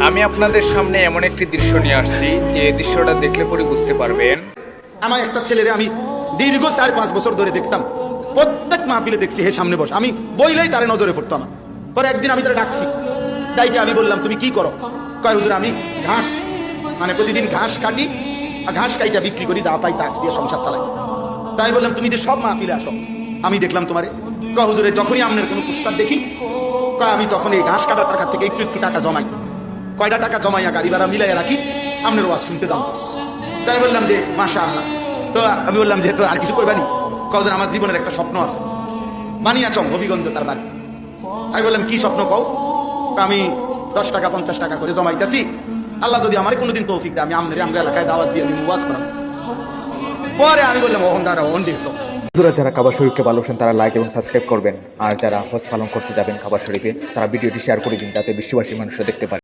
আমি আপনাদের সামনে এমন একটি দৃশ্য নিয়ে আসছি যে দৃশ্যটা দেখলে পরে বুঝতে পারবেন। আমার একটা ছেলেরে আমি দীর্ঘ 4-5 বছর ধরে দেখতাম, প্রত্যেক মাহফিলে দেখছি হে সামনে বস, আমি বইলেই তারে নজরে পড়তো আমার। পরে একদিন আমি তারে ডাকছি, তাইকে আমি বললাম তুমি কি করো? কয় হুজুর আমি ঘাস, মানে প্রতিদিন ঘাস কাটি আর ঘাস কাইটা বিক্রি করি, যা পাই তা দিয়ে সংসার চালাই। তাই বললাম তুমি যে সব মাহফিলে আসো, আমি দেখলাম তোমারে। কয় হুজুরে যখনই আপনার কোনো পুস্তক দেখি, কয় আমি তখন এই ঘাস কাটার টাকা থেকে একটু একটু টাকা জমাই, কয়টা টাকা জমাইয়া গাড়ি ভাড়া মিলাইয়া রাখি, আপনার ওয়াজ শুনতে যাবো। তাই বললাম যে মাশাআল্লাহ। তো আমি বললাম যে তো আর কিছু কইবানি? কজন আমার জীবনের একটা স্বপ্ন আছে, বানিয়াচং হবিগঞ্জ তার বাড়ি। আমি বললাম কি স্বপ্ন কও? আমি 10 টাকা 50 টাকা করে জমাইতেছি, আল্লাহ যদি আমার কোনোদিন তৌফিক দেয় আমি আমনের আমরা এলাকায় দাওয়াত দিয়ে ওয়াজ করাম। পরে আমি বললাম ওহন দাঁড়া ওহন দেখতো। বন্ধুরা, যারা কাবা শরীফকে ভালোবাসেন তারা লাইক এবং সাবস্ক্রাইব করবেন, আর যারা হজ পালন করতে যাবেন কাবা শরীফে তারা ভিডিওটি শেয়ার করে দিন যাতে বিশ্ববাসীর মানুষরা দেখতে পারে।